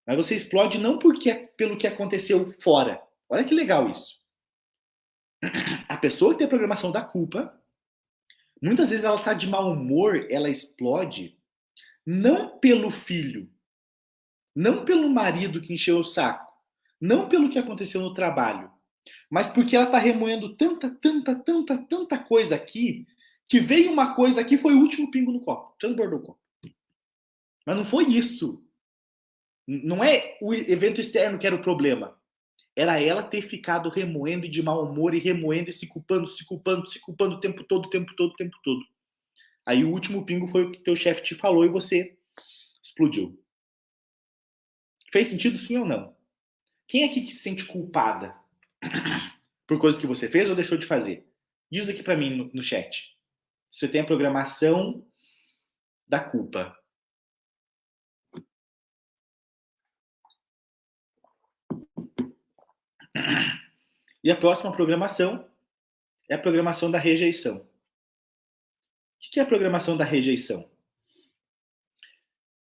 Mas você explode não porque é pelo que aconteceu fora. Olha que legal isso. A pessoa que tem a programação da culpa, muitas vezes ela está de mau humor, ela explode, não pelo filho, não pelo marido que encheu o saco, não pelo que aconteceu no trabalho, mas porque ela está remoendo tanta coisa aqui, que veio uma coisa aqui, foi o último pingo no copo, transbordou o copo. Mas não foi isso. Não é o evento externo que era o problema. Era ela ter ficado remoendo e de mau humor e remoendo e se culpando o tempo todo. Aí o último pingo foi o que teu chefe te falou e você explodiu. Fez sentido sim ou não? Quem aqui que se sente culpada por coisas que você fez ou deixou de fazer? Diz aqui pra mim no chat. Você tem a programação da culpa. E a próxima programação é a programação da rejeição. O que é a programação da rejeição?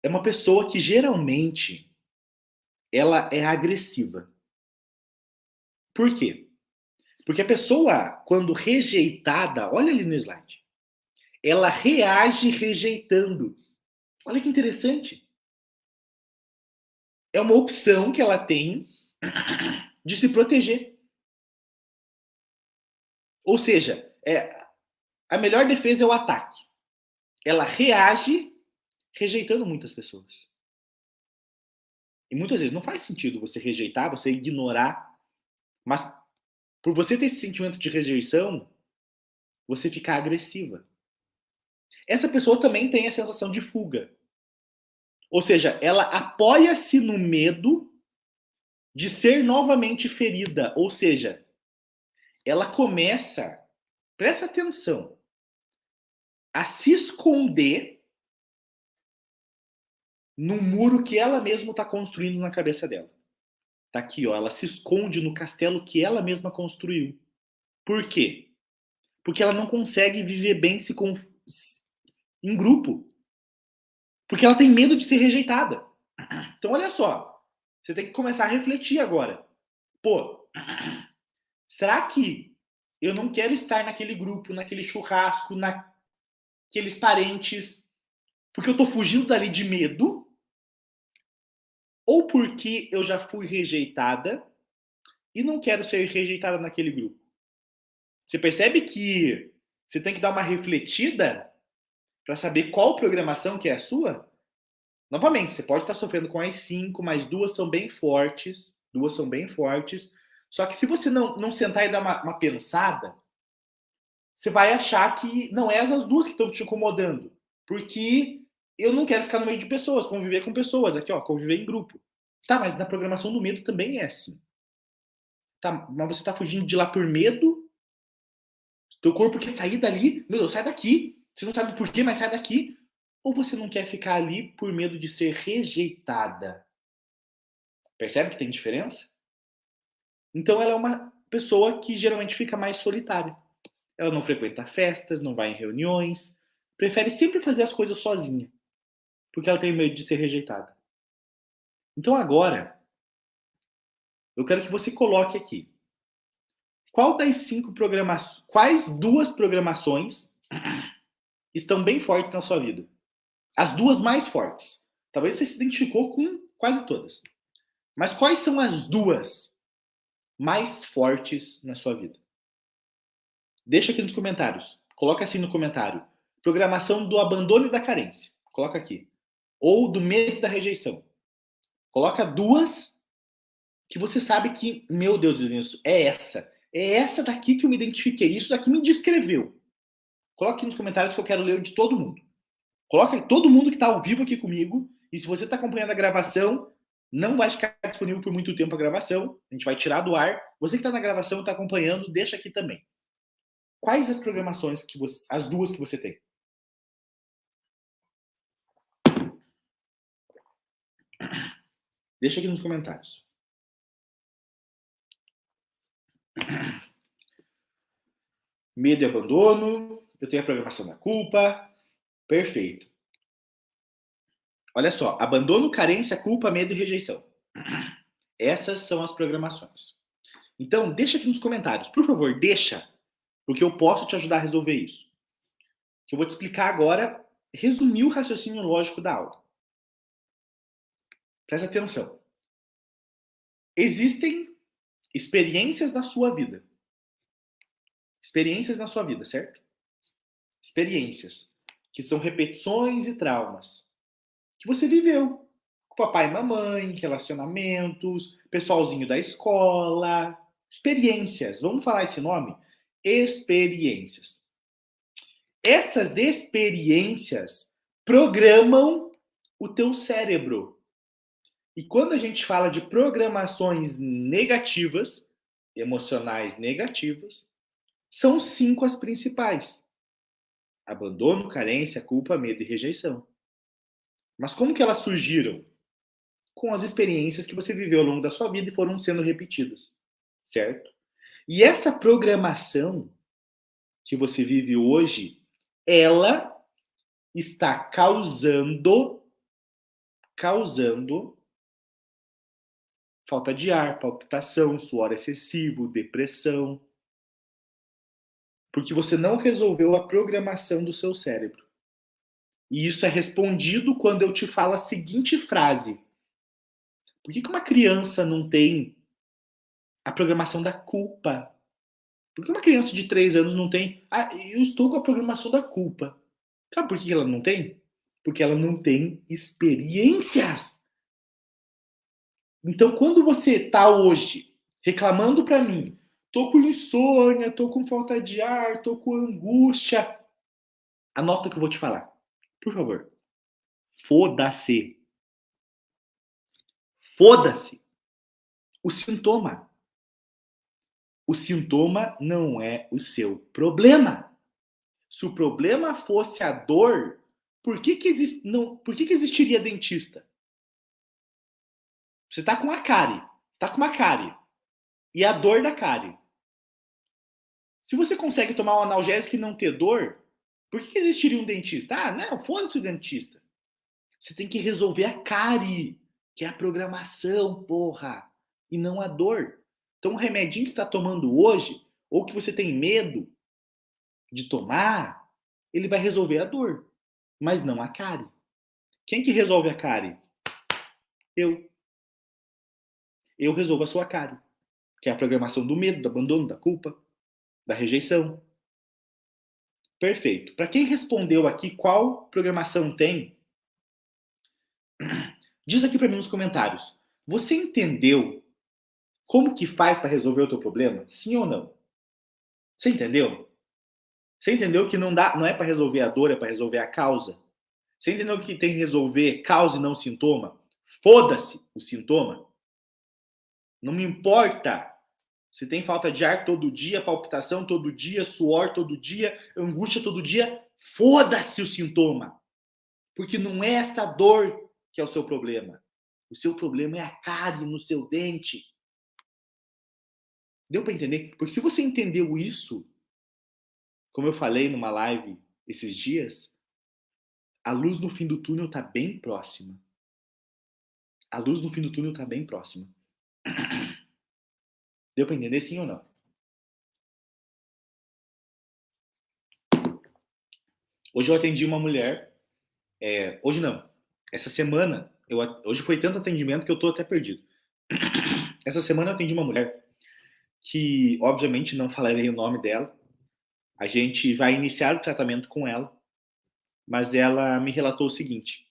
É uma pessoa que geralmente ela é agressiva. Por quê? Porque a pessoa, quando rejeitada, olha ali no slide, ela reage rejeitando. Olha que interessante. É uma opção que ela tem de se proteger. Ou seja, a melhor defesa é o ataque. Ela reage rejeitando muitas pessoas. E muitas vezes não faz sentido você rejeitar, você ignorar, mas por você ter esse sentimento de rejeição, você fica agressiva. Essa pessoa também tem a sensação de fuga. Ou seja, ela apoia-se no medo de ser novamente ferida. Ou seja, ela começa, presta atenção, a se esconder no muro que ela mesma está construindo na cabeça dela. Tá aqui, ó, ela se esconde no castelo que ela mesma construiu. Por quê? Porque ela não consegue viver bem em grupo. Porque ela tem medo de ser rejeitada. Então, olha só. Você tem que começar a refletir agora. Pô, será que eu não quero estar naquele grupo, naquele churrasco, naqueles parentes, porque eu tô fugindo dali de medo? Ou porque eu já fui rejeitada e não quero ser rejeitada naquele grupo? Você percebe que você tem que dar uma refletida para saber qual programação que é a sua? Novamente, você pode estar sofrendo com as 5, mas duas são bem fortes. Duas são bem fortes. Só que se você não sentar e dar uma pensada, você vai achar que não é essas duas que estão te incomodando. Porque eu não quero ficar no meio de pessoas, conviver com pessoas. Aqui, ó, conviver em grupo. Tá, mas na programação do medo também é assim. Tá, mas você está fugindo de lá por medo? Teu corpo quer sair dali? Meu Deus, sai daqui. Você não sabe por quê, mas sai daqui. Ou você não quer ficar ali por medo de ser rejeitada? Percebe que tem diferença? Então ela é uma pessoa que geralmente fica mais solitária. Ela não frequenta festas, não vai em reuniões, prefere sempre fazer as coisas sozinha, porque ela tem medo de ser rejeitada. Então agora, eu quero que você coloque aqui. Qual das 5 programações, quais 2 programações estão bem fortes na sua vida? As 2 mais fortes. Talvez você se identificou com quase todas. Mas quais são as 2 mais fortes na sua vida? Deixa aqui nos comentários. Coloca assim no comentário. Programação do abandono e da carência. Coloca aqui. Ou do medo da rejeição. Coloca 2 que você sabe que, meu Deus, Vinícius, é essa. É essa daqui que eu me identifiquei. Isso daqui me descreveu. Coloque aqui nos comentários que eu quero ler o de todo mundo. Coloca todo mundo que está ao vivo aqui comigo. E se você está acompanhando a gravação, não vai ficar disponível por muito tempo a gravação. A gente vai tirar do ar. Você que está na gravação e está acompanhando, deixa aqui também. Quais as programações as duas que você tem? Deixa aqui nos comentários. Medo e abandono. Eu tenho a programação da culpa. Perfeito. Olha só, abandono, carência, culpa, medo e rejeição. Essas são as programações. Então, deixa aqui nos comentários. Por favor, deixa, porque eu posso te ajudar a resolver isso. Que eu vou te explicar agora, resumir o raciocínio lógico da aula. Presta atenção. Existem experiências na sua vida. Experiências na sua vida, certo? Experiências, que são repetições e traumas que você viveu com papai e mamãe, relacionamentos, pessoalzinho da escola, experiências. Vamos falar esse nome? Experiências. Essas experiências programam o teu cérebro. E quando a gente fala de programações negativas, emocionais negativas, são 5 as principais: abandono, carência, culpa, medo e rejeição. Mas como que elas surgiram? Com as experiências que você viveu ao longo da sua vida e foram sendo repetidas, certo? E essa programação que você vive hoje, ela está causando falta de ar, palpitação, suor excessivo, depressão. Porque você não resolveu a programação do seu cérebro. E isso é respondido quando eu te falo a seguinte frase: por que uma criança não tem a programação da culpa? Por que uma criança de 3 anos não tem? Ah, eu estou com a programação da culpa. Sabe por que ela não tem? Porque ela não tem experiências. Então, quando você está hoje reclamando para mim, tô com insônia, tô com falta de ar, tô com angústia, anota o que eu vou te falar. Por favor. Foda-se. Foda-se. O sintoma. O sintoma não é o seu problema. Se o problema fosse a dor, por que existiria dentista? Você está com uma cárie. Está com uma cárie. E a dor da cárie. Se você consegue tomar um analgésico e não ter dor, por que existiria um dentista? Ah, não, foda-se o dentista. Você tem que resolver a cárie, que é a programação, porra, e não a dor. Então, o remedinho que você está tomando hoje, ou que você tem medo de tomar, ele vai resolver a dor, mas não a cárie. Quem que resolve a cárie? Eu. Eu resolvo a sua cárie, que é a programação do medo, do abandono, da culpa, da rejeição. Perfeito. Para quem respondeu aqui qual programação tem, diz aqui para mim nos comentários. Você entendeu como que faz para resolver o teu problema? Sim ou não? Você entendeu? Você entendeu que não é para resolver a dor, é para resolver a causa? Você entendeu que tem que resolver causa e não sintoma? Foda-se o sintoma. Não me importa se tem falta de ar todo dia, palpitação todo dia, suor todo dia, angústia todo dia. Foda-se o sintoma. Porque não é essa dor que é o seu problema. O seu problema é a cárie no seu dente. Deu para entender? Porque se você entendeu isso, como eu falei numa live esses dias, a luz no fim do túnel está bem próxima. A luz no fim do túnel está bem próxima. Deu para entender sim ou não? Hoje eu atendi uma mulher. Hoje não. Essa semana, hoje foi tanto atendimento que eu tô até perdido. Essa semana eu atendi uma mulher que, obviamente, não falarei o nome dela. A gente vai iniciar o tratamento com ela, mas ela me relatou o seguinte.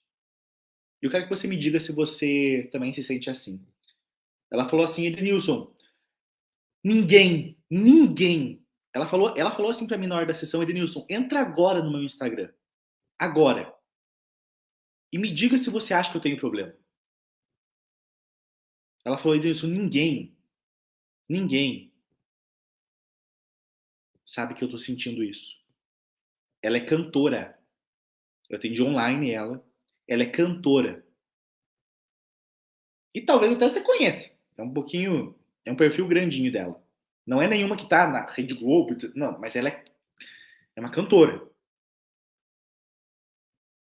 Eu quero que você me diga se você também se sente assim. Ela falou assim: Edenilson, ninguém. Ela falou assim pra mim na hora da sessão: Edenilson, entra agora no meu Instagram. Agora. E me diga se você acha que eu tenho problema. Ela falou, Edenilson, ninguém sabe que eu tô sentindo isso. Ela é cantora. Eu atendi online ela. Ela é cantora. E talvez até você conheça. É um pouquinho. É um perfil grandinho dela. Não é nenhuma que tá na Rede Globo. Não, mas ela é uma cantora.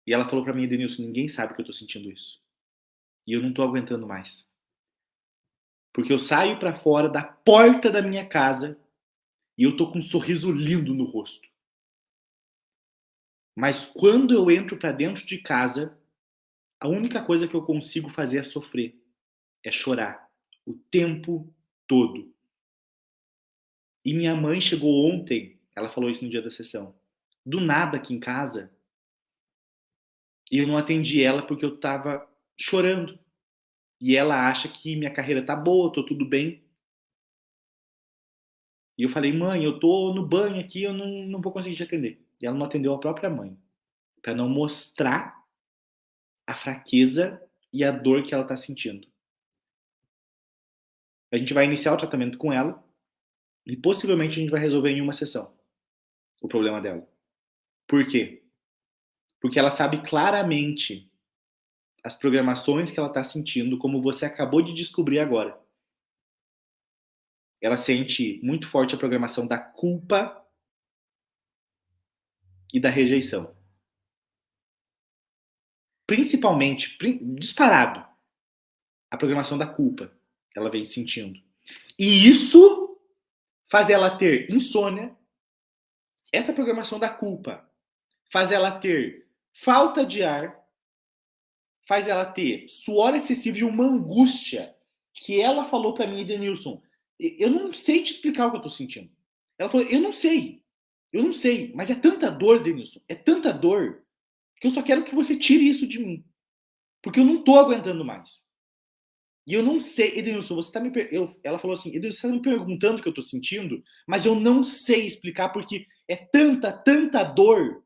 E ela falou pra mim, Edenilson, ninguém sabe que eu tô sentindo isso. E eu não tô aguentando mais. Porque eu saio pra fora da porta da minha casa e eu tô com um sorriso lindo no rosto. Mas quando eu entro pra dentro de casa, a única coisa que eu consigo fazer é sofrer, é chorar o tempo todo. E minha mãe chegou ontem, ela falou isso no dia da sessão, do nada aqui em casa, e eu não atendi ela porque eu tava chorando. E ela acha que minha carreira tá boa, tô tudo bem. E eu falei, mãe, eu tô no banho aqui, eu não vou conseguir te atender. E ela não atendeu a própria mãe, pra não mostrar a fraqueza e a dor que ela tá sentindo. A gente vai iniciar o tratamento com ela e possivelmente a gente vai resolver em uma sessão o problema dela. Por quê? Porque ela sabe claramente as programações que ela está sentindo, como você acabou de descobrir agora. Ela sente muito forte a programação da culpa e da rejeição. Principalmente, disparado, a programação da culpa ela vem sentindo. E isso faz ela ter insônia, essa programação da culpa faz ela ter falta de ar, faz ela ter suor excessivo e uma angústia que ela falou para mim, Edenilson, eu não sei te explicar o que eu tô sentindo. Ela falou, eu não sei, mas é tanta dor, Edenilson, é tanta dor, que eu só quero que você tire isso de mim, porque eu não tô aguentando mais. E eu não sei, Edenilson, você tá me ela falou assim, Edenilson, você tá me perguntando o que eu tô sentindo, mas eu não sei explicar porque é tanta dor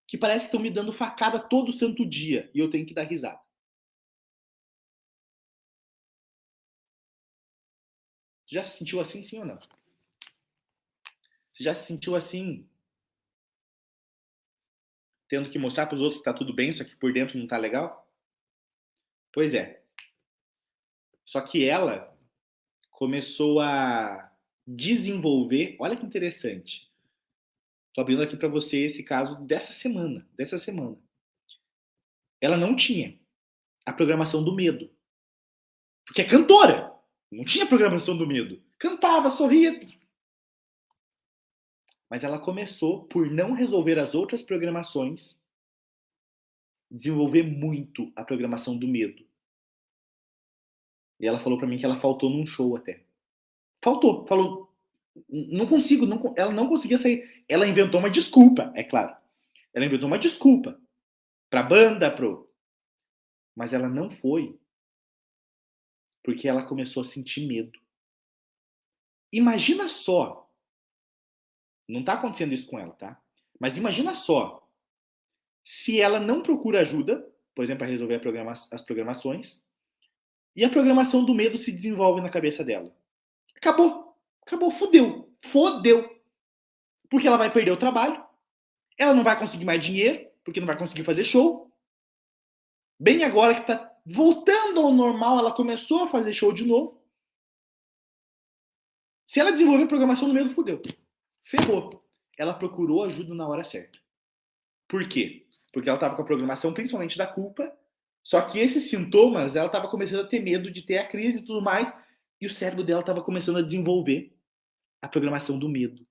que parece que estão me dando facada todo santo dia e eu tenho que dar risada. Você já se sentiu assim, sim ou não? Você já se sentiu assim, tendo que mostrar para os outros que tá tudo bem, só que por dentro não tá legal? Pois é. Só que ela começou a desenvolver, olha que interessante. Tô abrindo aqui para você esse caso dessa semana. Ela não tinha a programação do medo. Porque é cantora. Não tinha programação do medo. Cantava, sorria. Mas ela começou, por não resolver as outras programações, desenvolver muito a programação do medo. E ela falou para mim que ela faltou num show até. Falou, não consigo, ela não conseguia sair. Ela inventou uma desculpa, é claro. Ela inventou uma desculpa pra banda, mas ela não foi porque ela começou a sentir medo. Imagina só, não tá acontecendo isso com ela, tá? Mas imagina só, se ela não procura ajuda, por exemplo, para resolver as programações, e a programação do medo se desenvolve na cabeça dela. Acabou, fodeu. Porque ela vai perder o trabalho, ela não vai conseguir mais dinheiro, porque não vai conseguir fazer show. Bem agora que tá voltando ao normal, ela começou a fazer show de novo. Se ela desenvolver programação no medo, fodeu. Ferrou. Ela procurou ajuda na hora certa. Por quê? Porque ela estava com a programação principalmente da culpa, só que esses sintomas, ela estava começando a ter medo de ter a crise e tudo mais, e o cérebro dela estava começando a desenvolver a programação do medo.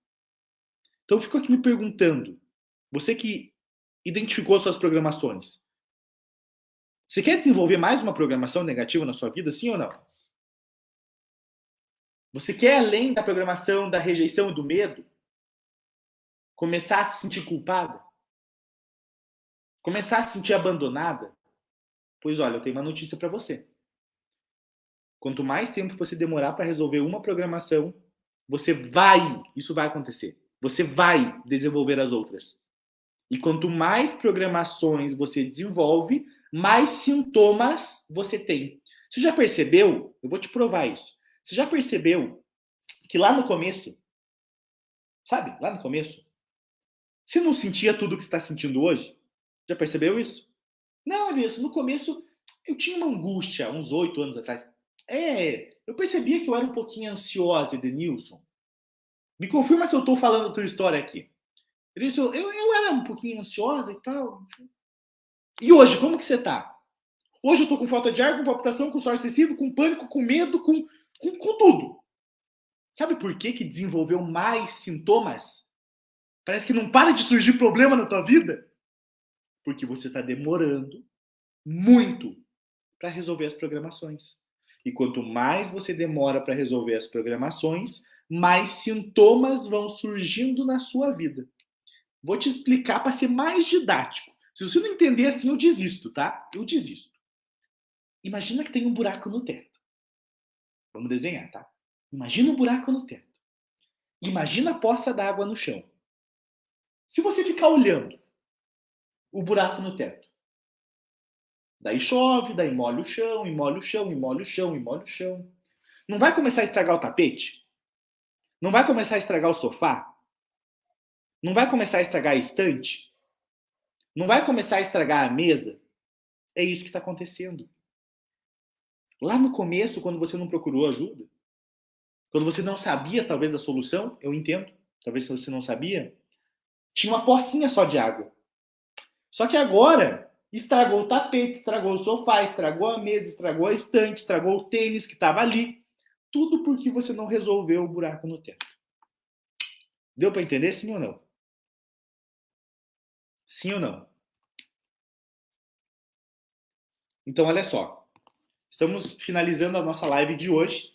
Então eu fico aqui me perguntando, você que identificou suas programações, você quer desenvolver mais uma programação negativa na sua vida, sim ou não? Você quer, além da programação da rejeição e do medo, começar a se sentir culpada? Começar a se sentir abandonada? Pois olha, eu tenho uma notícia para você. Quanto mais tempo você demorar para resolver uma programação, isso vai acontecer. Você vai desenvolver as outras. E quanto mais programações você desenvolve, mais sintomas você tem. Você já percebeu? Eu vou te provar isso. Você já percebeu que lá no começo, sabe? Lá no começo, você não sentia tudo o que você está sentindo hoje? Já percebeu isso? Não, Elias, no começo eu tinha uma angústia, uns 8 anos atrás. Eu percebia que eu era um pouquinho ansiosa, Edenilson. Me confirma se eu estou falando a tua história aqui. Edenilson, eu era um pouquinho ansiosa e tal. E hoje, como que você está? Hoje eu tô com falta de ar, com palpitação, com suor excessivo, com pânico, com medo, com tudo. Sabe por que desenvolveu mais sintomas? Parece que não para de surgir problema na tua vida. Porque você está demorando muito para resolver as programações. E quanto mais você demora para resolver as programações, mais sintomas vão surgindo na sua vida. Vou te explicar para ser mais didático. Se você não entender assim, eu desisto, tá? Eu desisto. Imagina que tem um buraco no teto. Vamos desenhar, tá? Imagina um buraco no teto. Imagina a poça d'água no chão. Se você ficar olhando o buraco no teto, daí chove, daí molha o chão, e molha o chão, e molha o chão, e molha o chão. Não vai começar a estragar o tapete? Não vai começar a estragar o sofá? Não vai começar a estragar a estante? Não vai começar a estragar a mesa? É isso que está acontecendo. Lá no começo, quando você não procurou ajuda, quando você não sabia talvez da solução, eu entendo, talvez você não sabia, tinha uma pocinha só de água. Só que agora estragou o tapete, estragou o sofá, estragou a mesa, estragou a estante, estragou o tênis que estava ali. Tudo porque você não resolveu o buraco no teto. Deu para entender, sim ou não? Sim ou não? Então, olha só. Estamos finalizando a nossa live de hoje.